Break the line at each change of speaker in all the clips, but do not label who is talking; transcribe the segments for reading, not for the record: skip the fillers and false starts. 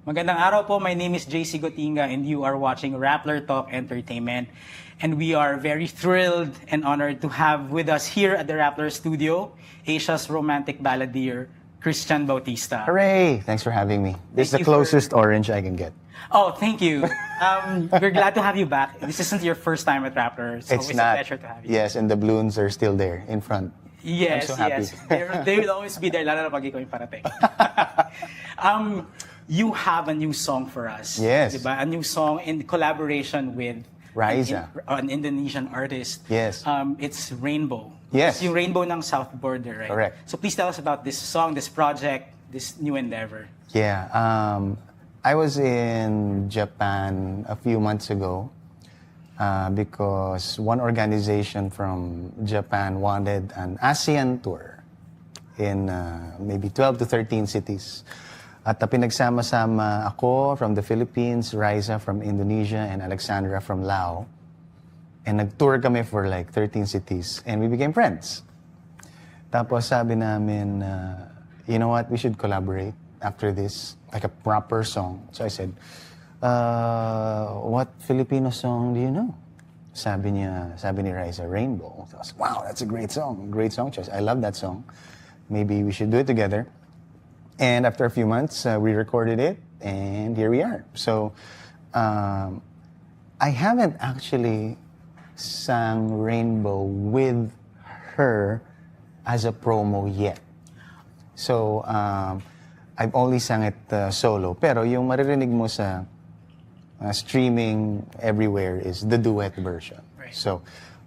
Magandang araw po. My name is JC Gotinga and you are watching Rappler Talk Entertainment. And we are very thrilled and honored to have with us here at the Rappler studio, Asia's romantic balladeer, Christian Bautista.
Hooray! Thanks for having me. This is the closest orange I can get.
Oh, thank you. We're glad to have you back. This isn't your first time at Rappler. It's always
not.
A pleasure to have you.
Yes, and the balloons are still there in front.
Yes,
I'm so happy.
yes. They will always be there, lalo na pag ikaw yung parating. You have a new song for us.
Yes.
Diba? A new song in collaboration with
Riza.
an Indonesian artist.
Yes.
It's Rainbow.
Yes.
It's yung Rainbow ng South Border, right?
Correct.
So please tell us about this song, this project, this new endeavor.
Yeah. I was in Japan a few months ago because one organization from Japan wanted an ASEAN tour in maybe 12 to 13 cities. At pinagsama-sama ako from the Philippines, Riza from Indonesia, and Alexandra from Laos. And nag-tour kami for like 13 cities and we became friends. Tapos sabi namin, you know what, we should collaborate after this, like a proper song. So I said, what Filipino song do you know? Sabi ni Riza, Rainbow. So I was, wow, that's a great song choice. I love that song. Maybe we should do it together. And after a few months, we recorded it, and here we are. So I haven't actually sang Rainbow with her as a promo yet. So I've only sang it solo. Pero yung maririnig mo sa streaming everywhere is the duet version.
Right.
So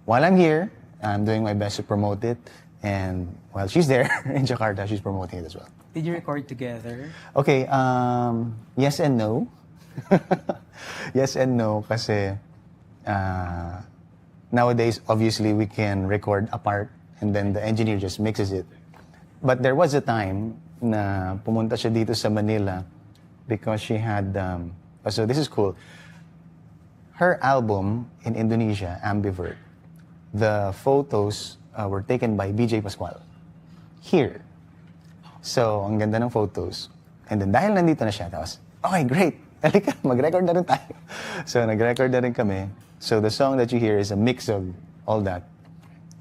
while I'm here, I'm doing my best to promote it. And while she's there in Jakarta, she's promoting it as well.
Did you record together?
Okay, yes and no. Yes and no kasi nowadays, obviously, we can record apart and then the engineer just mixes it. But there was a time na pumunta siya dito sa Manila because she had, so this is cool. Her album in Indonesia, Ambivert, the photos were taken by BJ Pascual here. So, ang ganda ng photos. And then dahil nandito na siya, tapos, okay, great. Halika, mag-record na rin tayo. So, nag-record na rin kami. So, the song that you hear is a mix of all that.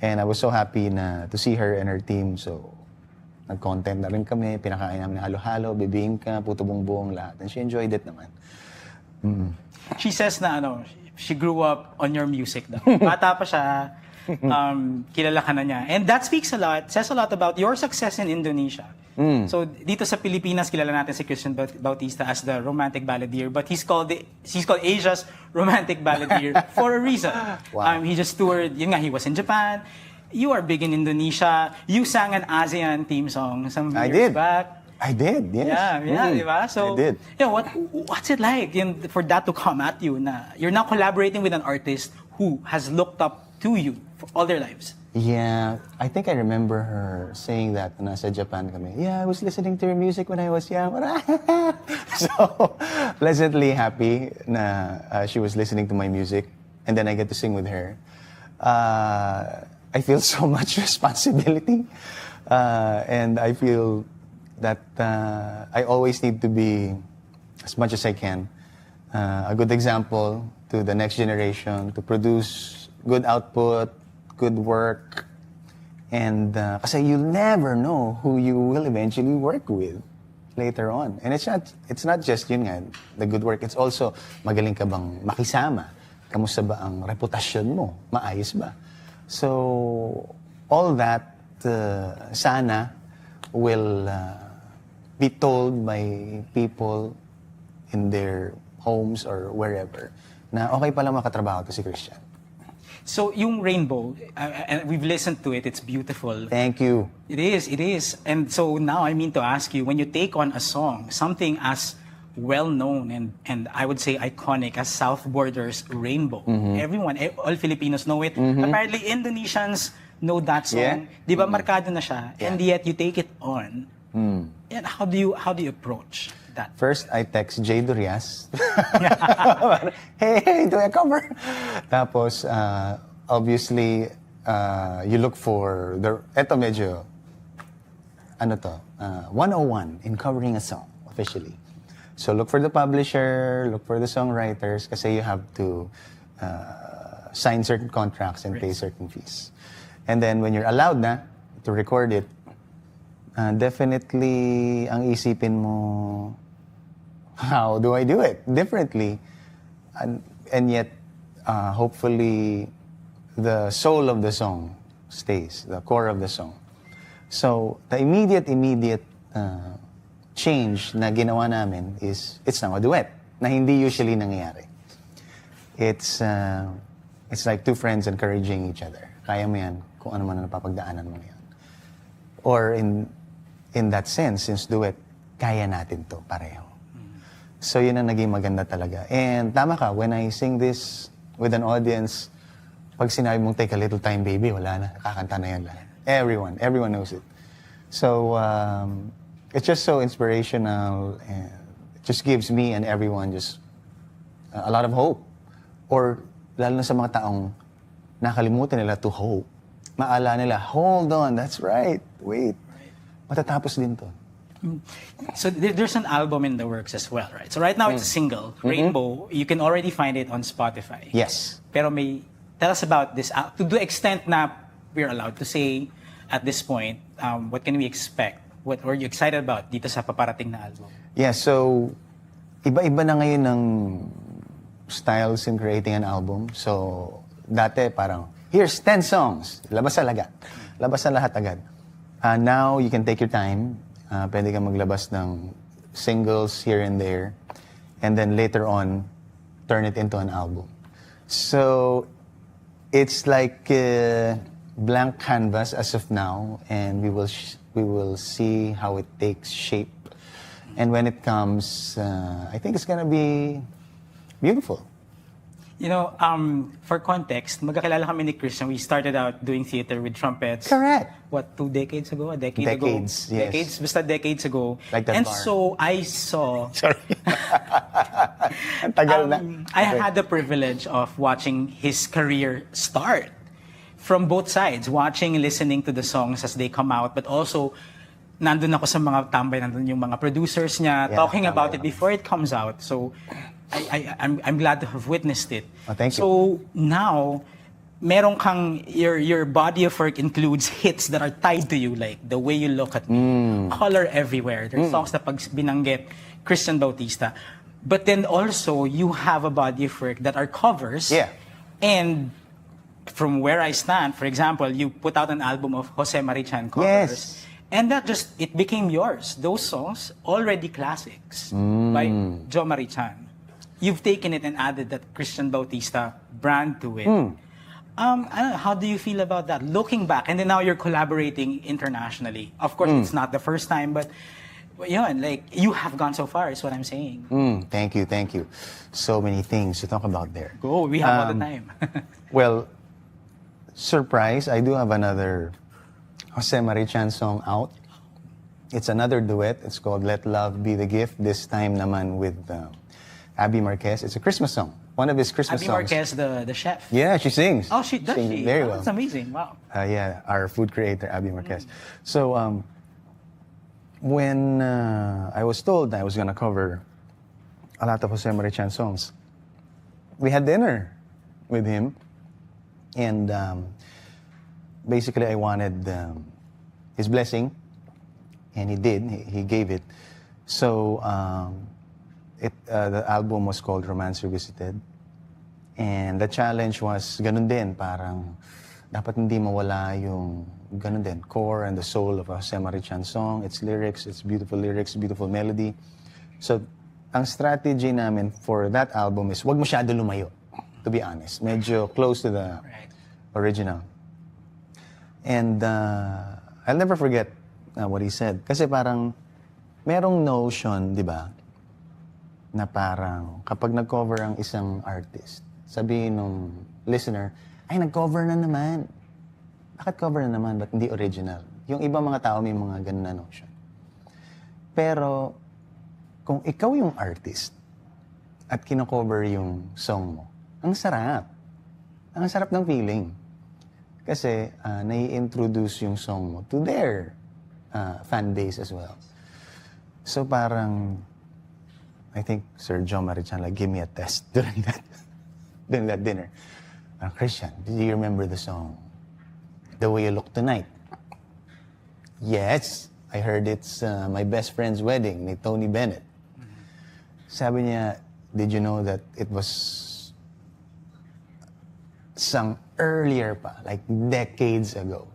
And I was so happy to see her and her team. So, nag-content na rin kami, pinakain namin ng halo-halo, bibingka, puto buong lahat. And she enjoyed it naman.
She says na she grew up on your music daw. Bata pa siya, kilala ka na niya. And that says a lot about your success in Indonesia. So dito sa Pilipinas, kilala natin si Christian Bautista as the romantic balladeer, but he's called Asia's romantic balladeer for a reason.
Wow.
He just toured, yun nga, he was in Japan. You are big in Indonesia. You sang an ASEAN theme song some years back.
I did, yes.
Yeah, di ba? So,
I did.
You know, what's it like for that to come at you? Na you're now collaborating with an artist who has looked up to you for all their lives.
Yeah, I think I remember her saying that when nasa Japan kami. Yeah, I was listening to her music when I was young. So, pleasantly happy na she was listening to my music and then I get to sing with her. I feel so much responsibility and I feel that I always need to be, as much as I can, a good example to the next generation, to produce good output, good work, and kasi you'll never know who you will eventually work with later on. And it's not just yun nga, the good work, it's also magaling ka bang makisama, kamusta ba ang reputasyon mo, maayos ba? So all that sana will be told by people in their homes or wherever na okay pala makatrabaho to si Christian.
So yung Rainbow, and we've listened to it, it's beautiful.
Thank you.
It is. And so now I mean to ask you, when you take on a song, something as well-known and I would say iconic as South Border's Rainbow, everyone, all Filipinos know it. Apparently Indonesians know that song.
Yeah.
Di ba markado na siya? And yet you take it on. And how do you approach that?
First, I text Jay Durias. hey, do I cover? Tapos, obviously, you look for eto medyo, 101 in covering a song, officially. So look for the publisher, look for the songwriters, kasi you have to sign certain contracts and pay certain fees. And then when you're allowed na to record it, definitely ang isipin mo, how do I do it differently? And yet, hopefully, the soul of the song stays, the core of the song. So, the immediate change na ginawa namin is, it's now a duet, na hindi usually nangyayari. It's like two friends encouraging each other. Kaya mo yan, kung ano man ang napapagdaanan mo yan. Or in that sense, since duet, kaya natin to pareho. So yun ang naging maganda talaga. And tama ka, when I sing this with an audience, pag sinabi mong take a little time, baby, wala na, kakanta na yan lahat. Everyone knows it. So it's just so inspirational, and it just gives me and everyone just a lot of hope. Or lalo na sa mga taong nakalimutan nila to hope. Maala nila, hold on, that's right, wait. Matatapos din to.
So there's an album in the works as well, right? So right now it's a single, Rainbow. You can already find it on Spotify.
Yes.
Pero tell us about this, to the extent na we're allowed to say at this point, what can we expect? What are you excited about dito sa paparating na album?
Yeah, so iba-iba na ngayon ng styles in creating an album. So dati parang, here's 10 songs, labas na lahat agad. Now you can take your time. Pwede kang maglabas ng singles here and there. And then later on, turn it into an album. So, it's like a blank canvas as of now. And we will see how it takes shape. And when it comes, I think it's gonna be beautiful.
You know, for context, magkakilala kami ni Christian. We started out doing theater with trumpets.
Correct.
What, 2 decades ago? A decade ago?
Decades, yes.
Decades, basta decades ago.
Like that
and
bar.
so I saw...
Sorry. Ang tagal na.
I had the privilege of watching his career start. From both sides. Watching, listening to the songs as they come out. But also, nandun ako sa mga tambay, nandun yung mga producers niya, talking about it before it comes out. So... I'm glad to have witnessed it.
Oh, thank you.
So now, meron kang, your body of work includes hits that are tied to you, like The Way You Look at Me, Color Everywhere. There's songs na pag binanggit, Christian Bautista. But then also, you have a body of work that are covers.
Yeah.
And from where I stand, for example, you put out an album of Jose Marichan covers.
Yes.
And it became yours. Those songs, already classics by Jo Marichan. You've taken it and added that Christian Bautista brand to it. I don't know, how do you feel about that? Looking back, and then now you're collaborating internationally. Of course, it's not the first time, but yun, like, you have gone so far, is what I'm saying.
Thank you. So many things to talk about there.
Go, we have all the time.
Well, surprise, I do have another Jose Marichan song out. It's another duet. It's called Let Love Be the Gift. This time naman with Abby Marquez. It's a Christmas song. One of his Christmas
Abby
songs.
Marquez, the chef.
Yeah, she sings.
Oh, she does.
Sings very well.
That's amazing. Wow.
Yeah, our food creator, Abby Marquez. So, when I was told I was gonna cover a lot of Jose Marichan songs, we had dinner with him, and basically I wanted his blessing, and he did. He gave it. So. The album was called Romance Revisited. And the challenge was, ganun din, parang dapat hindi mawala yung ganun din, core and the soul of a Jose Marichan song, its lyrics, its beautiful melody. So, ang strategy namin for that album is, wag masyado lumayo, to be honest. Medyo close to the original. And I'll never forget what he said. Kasi parang, merong notion, di ba, na parang kapag nag-cover ang isang artist, sabihin nung listener, ay, nag-cover na naman. Bakit cover na naman? Ba't hindi original? Yung ibang mga tao may mga ganun na notion. Pero, kung ikaw yung artist at kino-cover yung song mo, ang sarap. Ang sarap ng feeling. Kasi, nai-introduce yung song mo to their fan base as well. So, parang, I think Sir John Marichan like give me a test during that dinner. Christian, do you remember the song The Way You Look Tonight? Yes, I heard it's My Best Friend's Wedding ni Tony Bennett. Sabi niya, did you know that it was sung earlier pa, like decades ago?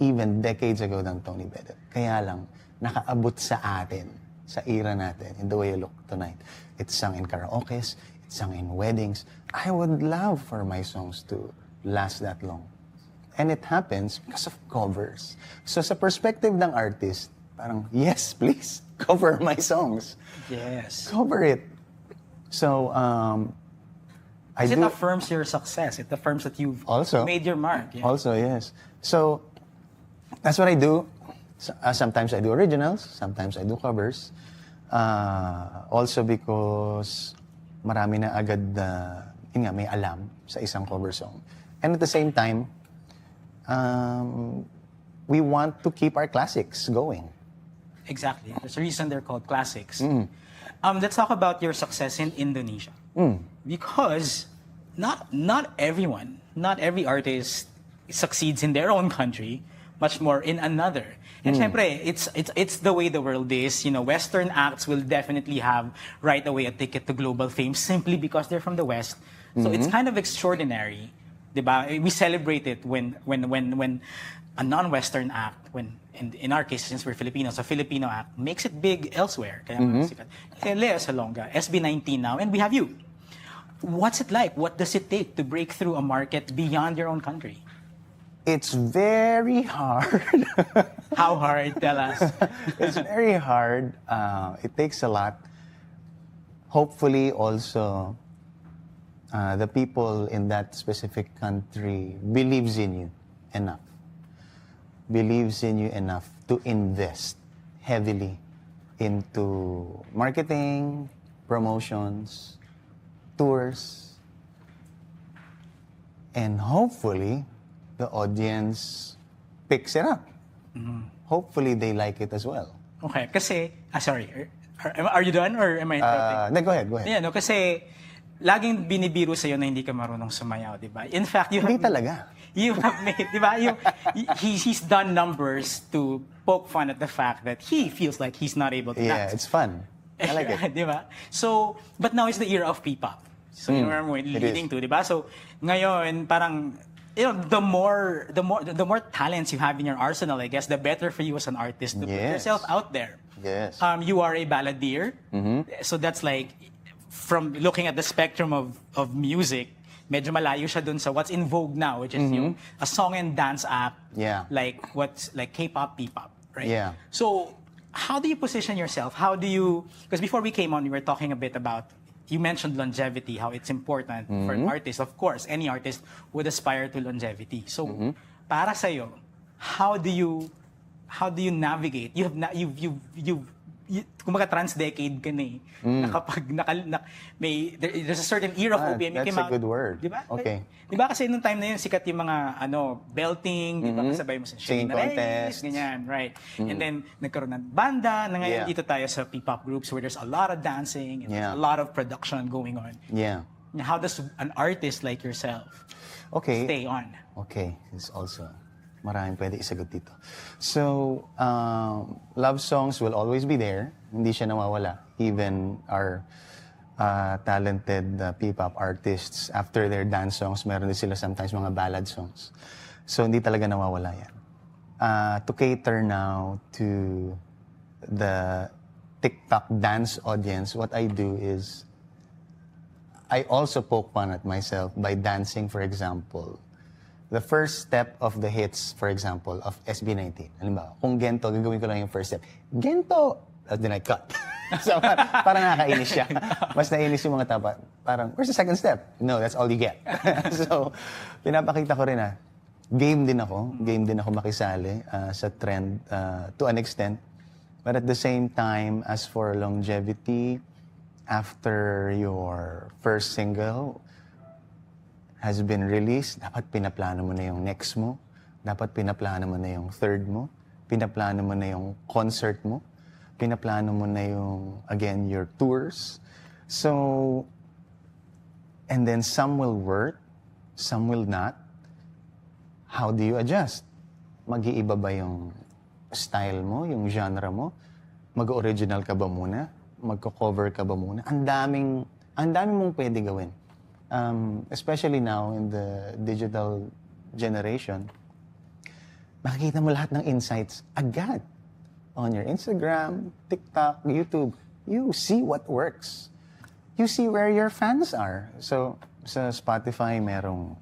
Even decades ago than Tony Bennett. Kaya lang, nakaabot sa atin, sa era natin, in The Way You Look Tonight. It's sung in karaokes, it's sung in weddings. I would love for my songs to last that long. And it happens because of covers. So sa perspective ng artist, parang, yes, please, cover my songs.
Yes.
Cover it. So,
It affirms your success. It affirms that you've
also
made your mark. Yeah.
Also, yes. So, that's what I do. Sometimes I do originals, sometimes I do covers. Also because marami na agad may alam sa isang cover song. And at the same time, we want to keep our classics going.
Exactly. There's a reason they're called classics. Let's talk about your success in Indonesia. Because not everyone, not every artist succeeds in their own country, much more in another. And syempre, it's the way the world is. You know, Western acts will definitely have right away a ticket to global fame simply because they're from the West. So it's kind of extraordinary, diba? We celebrate it when a non-Western act, in our case, since we're Filipinos, a Filipino act makes it big elsewhere. Kaya sikat. Lea Salonga, SB19 now, and we have you. What's it like? What does it take to break through a market beyond your own country?
It's very hard.
How hard? Tell us.
It's very hard. It takes a lot. Hopefully, also, the people in that specific country believes in you enough. Believes in you enough to invest heavily into marketing, promotions, tours, and hopefully, the audience picks it up. Hopefully, they like it as well.
Okay, kasi, sorry, are you done or am I interrupting?
Go ahead.
Yeah, no, kasi laging binibiro sa'yo na hindi ka marunong sumayaw, di ba? In fact,
Hindi talaga.
You have made, di ba? He's done numbers to poke fun at the fact that he feels like he's not able to dance.
Yeah, it's fun. I like it.
Di ba? So, but now it's the era of P-pop. So, you know where I'm leading to, di ba? So, ngayon, parang, you know, the more talents you have in your arsenal, I guess, the better for you as an artist to put yourself out there.
Yes.
You are a balladeer. So that's like, from looking at the spectrum of music, medyo malayo siya dun sa what's in vogue now, which is yung a song and dance act, like K-pop, P-pop, right?
Yeah.
So how do you position yourself? How do you, because before we came on, we were talking a bit about, you mentioned longevity, how it's important for an artist. Of course, any artist would aspire to longevity. So para sa'yo, how do you navigate? Kumbaga trans-decade ka na eh. There's a certain era of OPM.
That's a good word.
Diba?
Okay.
Diba kasi nung time na yun, sikat yung mga belting, diba kasabay mo sa
Singing contest.
Ganyan, right. And then, nagkaroon ng banda, na ngayon dito tayo sa P-pop groups where there's a lot of dancing, and there's a lot of production going on.
Yeah.
How does an artist like yourself stay on?
Okay, it's also maraming pwede isagot dito. So, love songs will always be there. Hindi siya nawawala. Even our talented P-pop artists, after their dance songs, meron din sila sometimes mga ballad songs. So, hindi talaga nawawala yan. To cater now to the TikTok dance audience, what I do is I also poke fun at myself by dancing, for example, the first step of the hits, for example, of SB19. Halimbawa, kung gento, gagawin ko lang yung first step. Gento! Then I cut. So, parang nakakainis siya. Mas nainis yung mga tapa. Parang, where's the second step? No, that's all you get. So, pinapakita ko rin na, game din ako makisali sa trend to an extent. But at the same time, as for longevity, after your first single has been released, dapat pinaplano mo na yung next mo, dapat pinaplano mo na yung third mo, pinaplano mo na yung concert mo, pinaplano mo na yung, again, your tours. So, and then some will work, some will not. How do you adjust? Mag-iiba ba yung style mo, yung genre mo? Mag-original ka ba muna? Magko-cover ka ba muna? Ang daming mong pwede gawin. Especially now in the digital generation, makikita mo lahat ng insights agad. On your Instagram, TikTok, YouTube, you see what works. You see where your fans are. So, sa Spotify, merong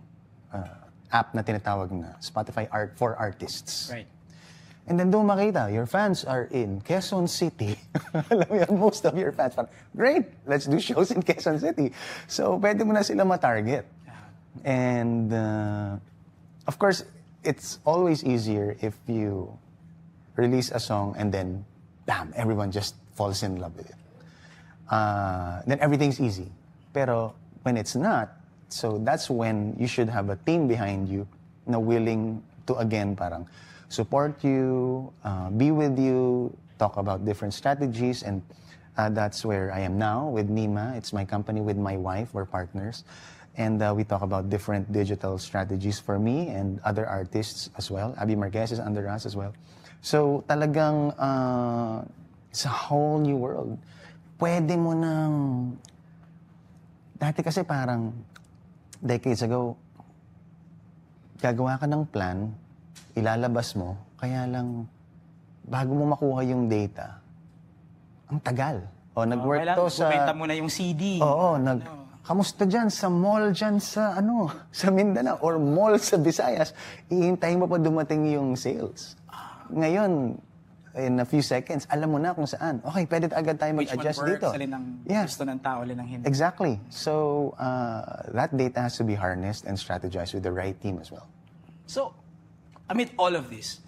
app na tinatawag na Spotify Art for Artists.
Right.
And then doon makita, your fans are in Quezon City. Alam mo yun, most of your fans are, great, let's do shows in Quezon City. So, pwede mo na sila ma-target. And, of course, it's always easier if you release a song and then, bam, everyone just falls in love with it. Then everything's easy. Pero when it's not, so that's when you should have a team behind you na willing to, again, parang support you, be with you, talk about different strategies, and that's where I am now with Nima. It's my company with my wife. We're partners. And we talk about different digital strategies for me and other artists as well. Abby Marquez is under us as well. So talagang it's a whole new world. Pwede mo nang... Dati kasi parang decades ago, gagawa ka ng plan, ilalabas mo, kaya lang bago mo makuha yung data, ang tagal. O nag-work to sa...
Bumenta mo na yung CD.
Oo, kamusta dyan sa mall dyan sa sa Mindanao or mall sa Visayas, ihintayin mo pa dumating yung sales. Ngayon, in a few seconds, alam mo na kung saan. Okay, pwede agad tayo mag-adjust dito.
Which one works, alin ang gusto ng tao, alin ang hindi.
Exactly. So, that data has to be harnessed and strategized with the right team as well.
So, amid all of this,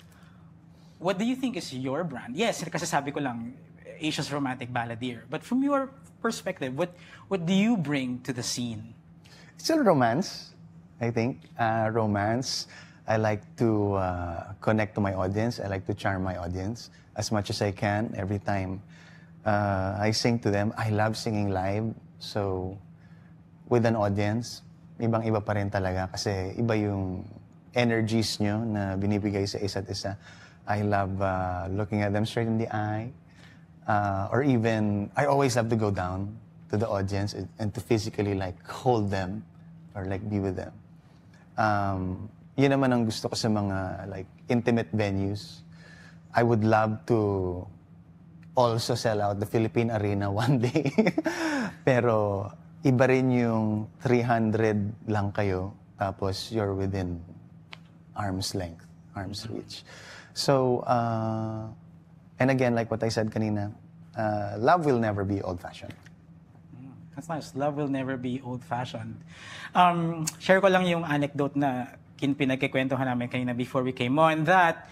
what do you think is your brand? Yes, kasi sabi ko lang, Asia's romantic balladeer. But from your perspective, what do you bring to the scene?
Still romance, I think. Romance. I like to connect to my audience. I like to charm my audience as much as I can. Every time I sing to them, I love singing live. So, with an audience, ibang-iba pa rin talaga kasi iba yung energies nyo na binibigay sa isa't isa. I love looking at them straight in the eye. Or even, I always love to go down to the audience and to physically like hold them or like be with them. Yun naman ang gusto ko sa mga like intimate venues. I would love to also sell out the Philippine Arena one day. Pero iba rin yung 300 lang kayo, tapos you're within arm's length, arm's reach. So, and again, like what I said kanina, love will never be old-fashioned.
That's nice. Love will never be old-fashioned. Share ko lang yung anecdote na pinagkikwentuhan namin kanina before we came on that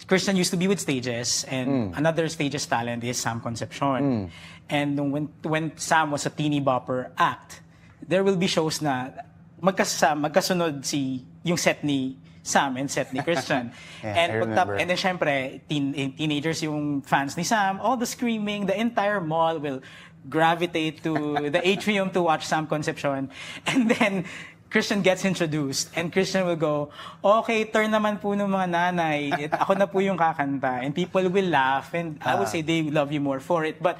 Christian used to be with Stages and another Stages talent is Sam Concepcion. And when Sam was a teeny bopper act, there will be shows na magkasunod yung set ni Sam and set ni Christian.
Yeah,
and then syempre, teenagers yung fans ni Sam, all the screaming, the entire mall will gravitate to the atrium to watch Sam Concepcion. And then Christian gets introduced and Christian will go, okay, turn naman po ng mga nanay. Ako na po yung kakanta. And people will laugh and I would say they love you more for it. But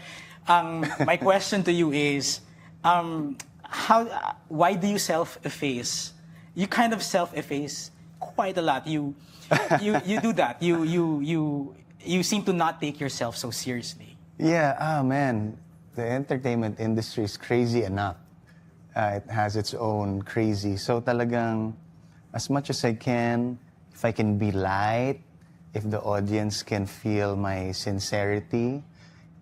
my question to you is, why do you self-efface? You kind of self-efface quite a lot. You do that. You seem to not take yourself so seriously.
Yeah, man. The entertainment industry is crazy enough. It has its own crazy. So talagang, as much as I can, if I can be light, if the audience can feel my sincerity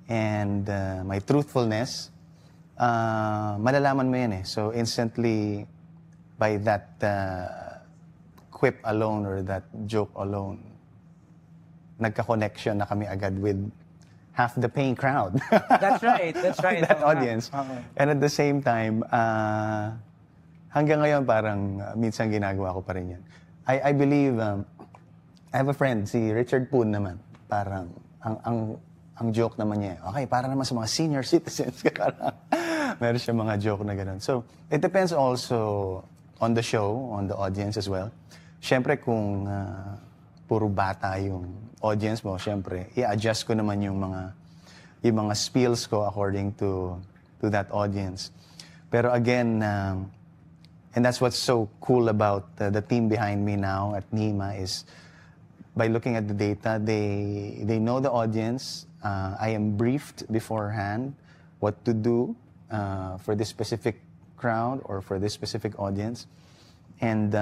and my truthfulness, malalaman mo yan eh. So instantly, by that quip alone or that joke alone, nagka-connection na kami agad with half the paying crowd.
That's right.
That audience. And at the same time, hanggang ngayon parang minsan ginagawa ko pa rin yan. I believe, I have a friend, si Richard Poon naman. Parang ang joke naman niya, okay, para naman sa mga senior citizens. Meron siya mga joke na gano'n. So, it depends also on the show, on the audience as well. Siyempre, kung puro bata yung audience mo, siyempre, i-adjust ko naman yung mga spills ko according to that audience. Pero again, and that's what's so cool about the team behind me now at NEMA is by looking at the data, they know the audience. I am briefed beforehand what to do for this specific crowd or for this specific audience. And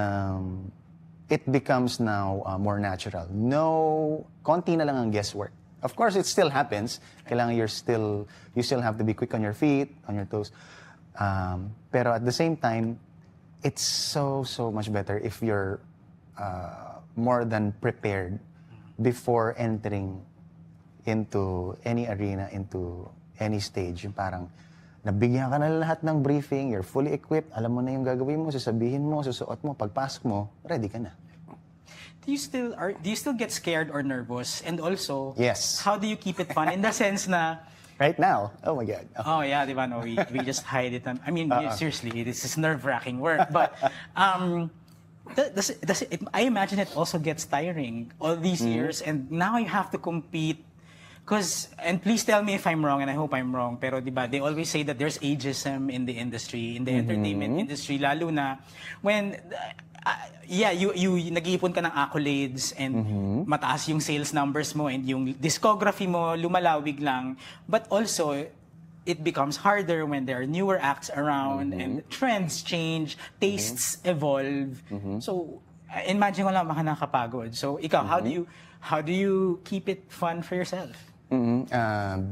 it becomes now more natural. No, konti na lang ang guesswork. Of course, it still happens. Kailangan you still have to be quick on your feet, on your toes. Pero at the same time, it's so much better if you're more than prepared before entering into any arena, into any stage. Yung parang nabigyan ka na lahat ng briefing, you're fully equipped, alam mo na yung gagawin mo, sasabihin mo, susuot mo, pagpasok mo, ready ka na.
Do you still get scared or nervous? And also,
Yes.
how do you keep it fun? In the sense na,
Right now? Oh my God.
oh yeah, di ba? No, we just hide it. I mean, seriously, this is nerve-wracking work. But I imagine it also gets tiring all these years, and now you have to compete. And please tell me if I'm wrong, and I hope I'm wrong, pero di ba, they always say that there's ageism in the industry, in the entertainment industry, lalo na when, you nag-iipon ka ng accolades and mataas yung sales numbers mo and yung discography mo lumalawig lang, but also it becomes harder when there are newer acts around and trends change, tastes evolve. So imagine ko lang baka nakakapagod. So ikaw, how do you keep it fun for yourself?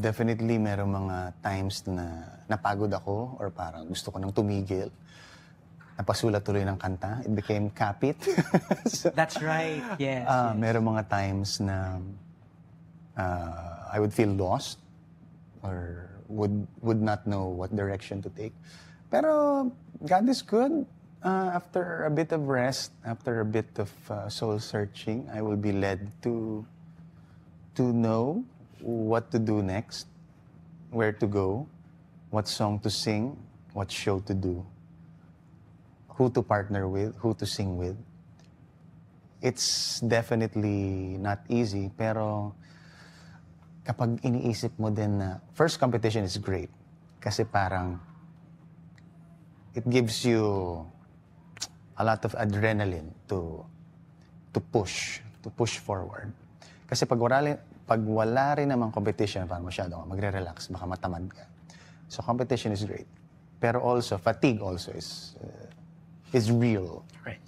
Definitely merong mga times na napagod ako or parang gusto ko nang tumigil. Napasulat tuloy ng kanta. It became kapit. So,
That's right. Yes.
Merong mga times na I would feel lost or would not know what direction to take. Pero God is good. After a bit of rest, after a bit of soul searching, I will be led to know what to do next, where to go, what song to sing, what show to do, who to partner with, who to sing with. It's definitely not easy, pero kapag iniisip mo din na first competition is great kasi parang it gives you a lot of adrenaline to push forward. Kasi pag wala rin namang competition, parang masyado ka magre-relax, baka matamad ka. So competition is great. Pero also, fatigue also is real.
Right.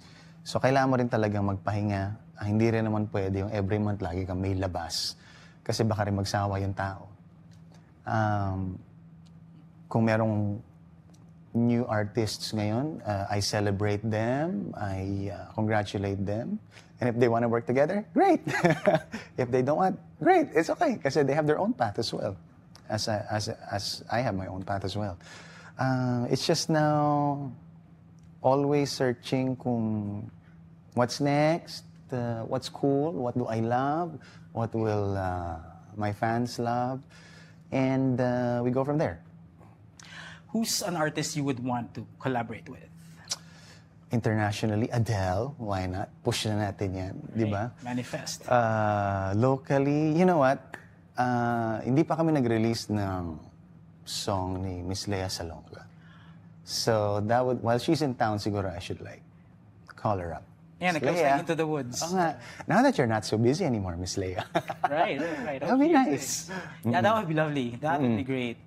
So kailangan mo rin talagang magpahinga. Hindi rin naman pwede yung every month lagi kang may labas. Kasi baka rin magsawa yung tao. Kung merong new artists ngayon, I celebrate them, I congratulate them. And if they want to work together, great. If they don't want, great. It's okay kasi they have their own path as well. As I have my own path as well. It's just now always searching kung what's next, what's cool, what do I love, what will my fans love, and we go from there.
Who's an artist you would want to collaborate with?
Internationally, Adele, why not? Push na natin yan, di ba?
Manifest.
Locally, you know what? Hindi pa kami nag-release ng song ni Miss Lea Salonga. So, while she's in town, siguro I should call her up.
Yeah, nag-goes into the woods.
Oh, nga. Now that you're not so busy anymore, Miss Lea.
Right.
That would be nice.
Yeah, that would be lovely. That would be great.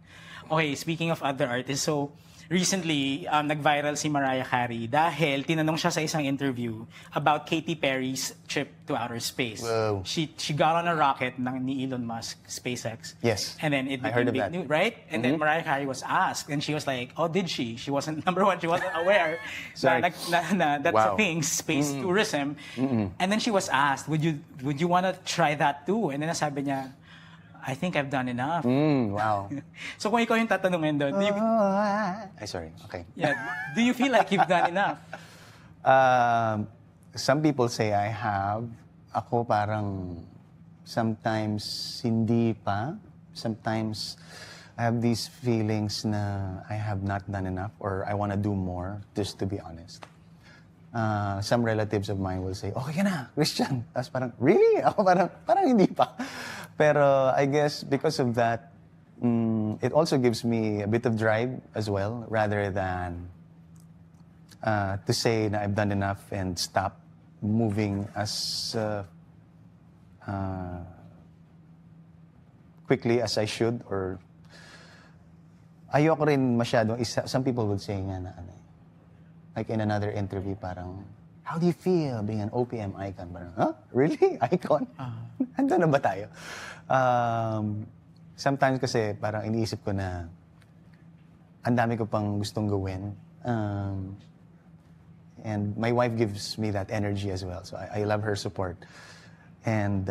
Okay, speaking of other artists, so recently, nag-viral si Mariah Carey dahil tinanong siya sa isang interview about Katy Perry's trip to outer space.
Whoa.
She got on a rocket ni Elon Musk, SpaceX.
Yes.
And then it
I heard
became
of
big
that.
news, right? And then Mariah Carey was asked, and she was like, "Oh, did she? She wasn't number one. She wasn't aware
Sorry.
na that's a
Wow.
thing, space tourism." And then she was asked, "Would you want to try that too?" And then sabi niya, I think I've done enough.
Wow.
So kung ikaw yung tatanungin doon,
Sorry. Okay.
do you feel like you've done enough?
Some people say I have. Ako parang Sometimes hindi pa. Sometimes I have these feelings na I have not done enough or I want to do more, just to be honest. Some relatives of mine will say, okay ka na, Christian. Tapos parang, really? Ako parang hindi pa. Pero I guess because of that, it also gives me a bit of drive as well, rather than to say na I've done enough and stop moving as quickly as I should, or ayoko rin masyadong some people would say nga na like in another interview parang, how do you feel being an OPM icon? Parang, huh? Really? Icon? Ando na ba tayo? Sometimes kasi parang iniisip ko na ang dami ko pang gustong gawin. And my wife gives me that energy as well. So I love her support. And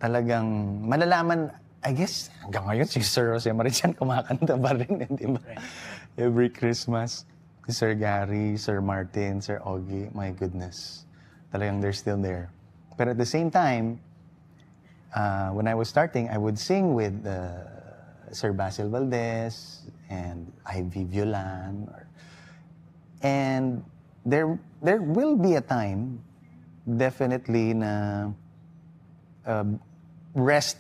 talagang malalaman, I guess, hanggang ngayon si Sir Jose Marichan kumakanta pa rin, di ba? Every Christmas. Si Sir Gary, Sir Martin, Sir Ogie, my goodness. Talagang they're still there. But at the same time, when I was starting, I would sing with Sir Basil Valdez and Ivy Violan. And there will be a time, definitely, na rest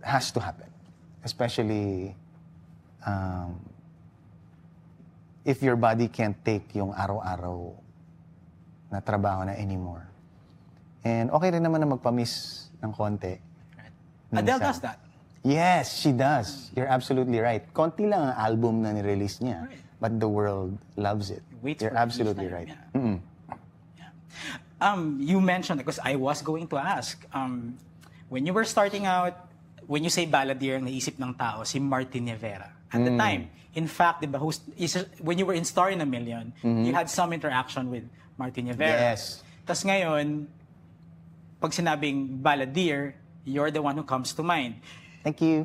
has to happen. Especially if your body can't take yung araw-araw na trabaho na anymore. And okay rin naman na magpa-miss ng konti.
Adele does that.
Yes, she does. You're absolutely right. Konti lang ang album na nirelease niya. Right. But the world loves it. You're absolutely right.
Yeah. Yeah. You mentioned, because I was going to ask, when you were starting out, when you say balladeer, naisip ng tao, si Martin Rivera. At the time, in fact, diba, when you were in Star in a Million, you had some interaction with Martin Rivera.
Yes.
Tas ngayon, pag sinabing balladeer, you're the one who comes to mind.
Thank you.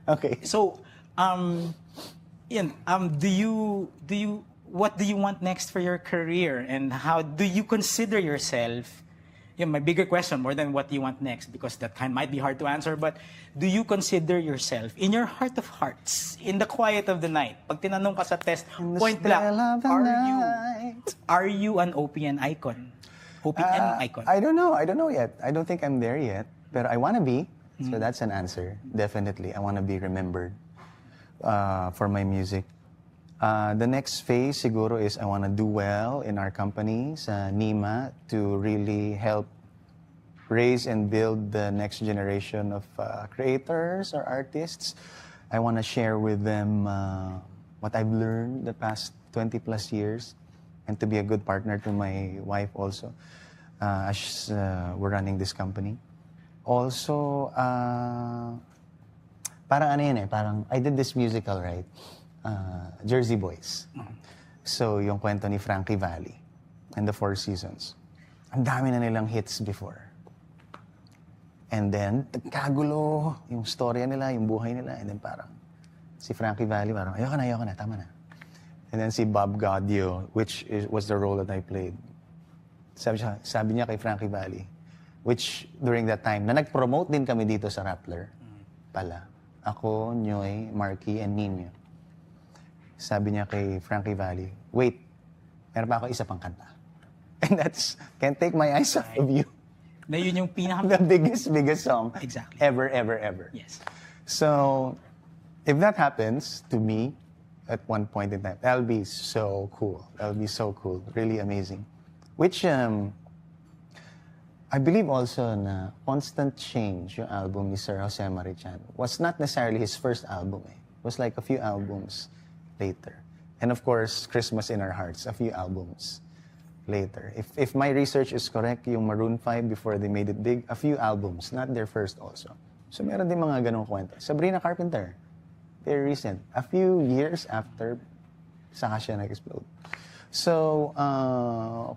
Okay.
So, what do you want next for your career, and how do you consider yourself? My bigger question, more than what you want next, because that might be hard to answer, but do you consider yourself, in your heart of hearts, in the quiet of the night, pag tinanong ka sa test, point blank, are you an OPM icon? OPM icon?
I don't know yet. I don't think I'm there yet, but I want to be. So that's an answer. Definitely, I want to be remembered for my music. The next phase siguro is I want to do well in our company sa NIMA to really help raise and build the next generation of creators or artists. I want to share with them what I've learned the past 20 plus years, and to be a good partner to my wife also as we're running this company. Also, parang ano yun parang I did this musical, right? Jersey Boys. So, yung kwento ni Frankie Valli and the Four Seasons. Ang dami na nilang hits before. And then, kagulo yung storya nila, yung buhay nila. And then parang, si Frankie Valli parang, ayoko na, tama na. And then si Bob Gaudio, was the role that I played. Sabi niya kay Frankie Valli, which during that time, na nag-promote din kami dito sa Rappler pala. Ako, Nyoy, Marky, and Nino. Sabi niya kay Frankie Valli, wait, meron pa ako isa pang kanta. And that's, Can't Take My Eyes Off of You.
Na yun yung
The biggest song
exactly.
ever.
Yes.
So, if that happens to me at one point in time, that'll be so cool. Really amazing. Which, I believe also na Constant Change, yung album ni Sir Jose Marichan, was not necessarily his first album. It was like a few albums later. And of course, Christmas in Our Hearts, a few albums later. If my research is correct, yung Maroon 5, before they made it big, a few albums, not their first also. So meron din mga ganong kwento. Sabrina Carpenter, very recent. A few years after, saka siya nag-explode. So,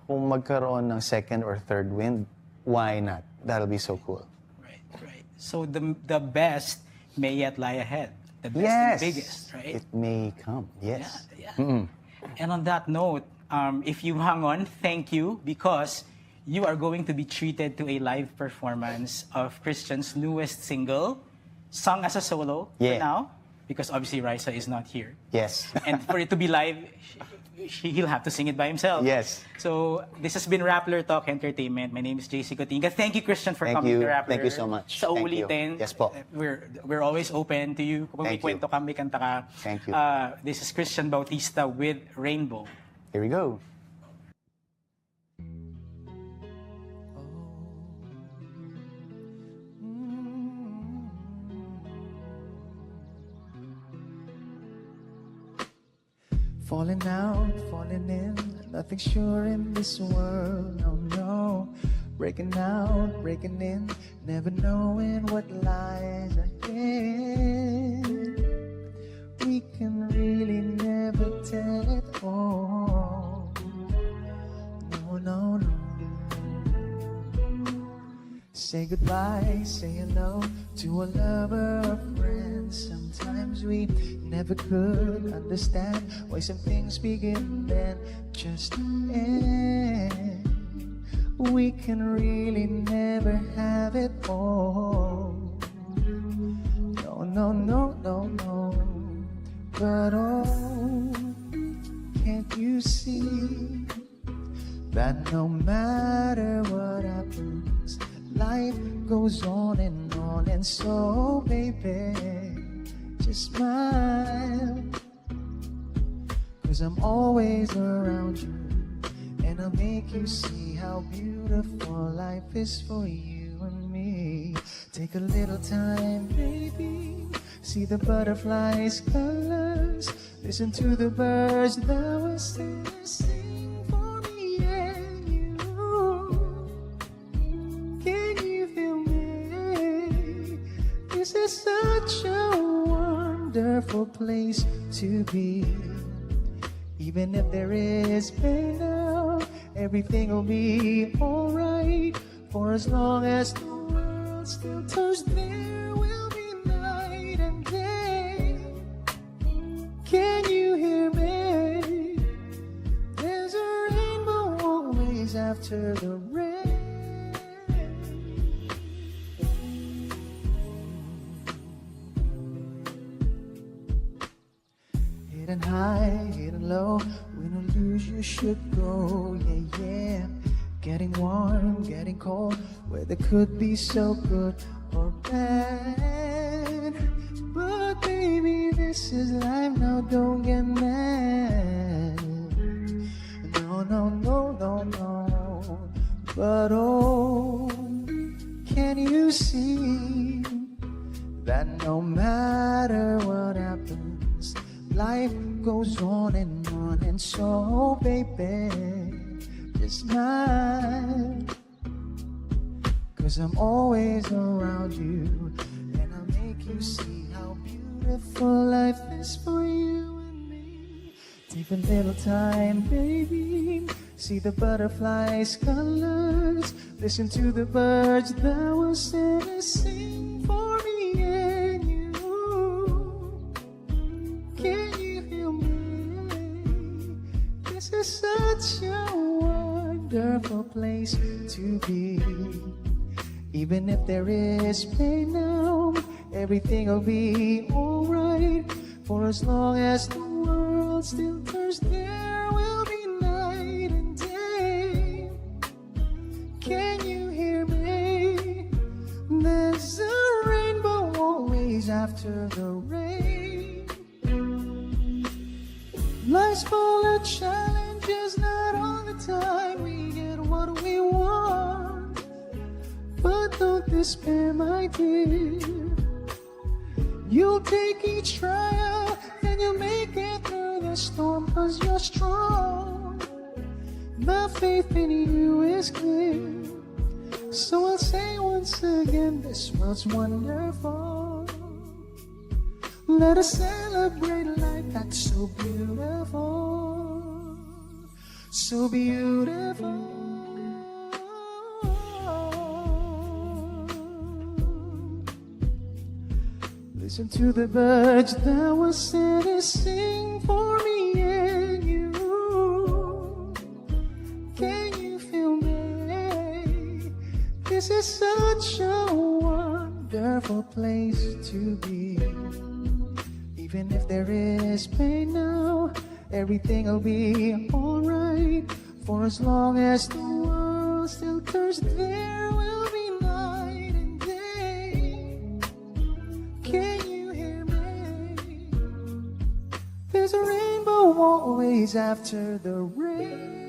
kung magkaroon ng second or third wind, why not? That'll be so cool.
Right. So the best may yet lie ahead. The best and biggest, right?
It may come, yes.
Yeah. And on that note, if you hang on, thank you, because you are going to be treated to a live performance of Christian's newest single, sung as a solo for now, because obviously Raisa is not here.
Yes.
And for it to be live, he'll have to sing it by himself.
Yes.
So this has been Rappler Talk Entertainment. My name is JC Gotinga. Thank you, Christian, for
Thank
coming
you.
to Rappler.
Thank you so much.
Sa
Thank you.
uulitin.
Yes po.
We're always open to you. Kung may
Thank you.
kwento ka, may kanta ka.
Thank you.
This is Christian Bautista with Rainbow.
Here we go.
Falling out, falling in, nothing sure in this world, no, no. Breaking out, breaking in, never knowing what lies ahead. We can really never tell it all. No, no, no. Say goodbye, say hello to a lover or friend. Sometimes we never could understand why some things begin then just end. We can really never have it all. No, no, no, no, no. But oh, can't you see that no matter what happens, life goes on, and so baby, just smile, 'cause I'm always around you, and I'll make you see how beautiful life is for you and me. Take a little time, baby, see the butterflies' colors, listen to the birds that will sing for me and you. Can you feel me? This is such a wonderful place to be. Even if there is pain now, everything will be alright. For as long as the world still turns, there will be night and day. Can you hear me? There's a rainbow always after the rain. Hidden high, hidden low, win or lose you should go, yeah, yeah. Getting warm, getting cold, weather could be so good or bad. But baby, this is life, now don't get mad. No, no, no, no, no. But oh, can you see that no matter what happens, life goes on, and so baby, just smile, 'cause I'm always around you, and I'll make you see how beautiful life is for you and me. Take a little time, baby, see the butterflies' colors, listen to the birds that will sing for me and you. Can you feel me? This is such a wonderful place to be. Even if there is pain now, everything will be alright. For as long as the world still turns, there will be night and day. Can you hear me? There's a rainbow always after the rain. Life's full of challenges, not all the time we get what we want. But don't despair, my dear. You'll take each trial and you'll make it through the storm, 'cause you're strong. My faith in you is clear. So I'll say once again, this world's wonderful. Let us celebrate life that's so beautiful. So beautiful. Listen to the birds that will sing for me and you. Can you feel me? This is such a wonderful place to be. Even if there is pain now, everything will be alright. For as long as the world still turns, there will be night and day. Can you hear me? There's a rainbow always after the rain.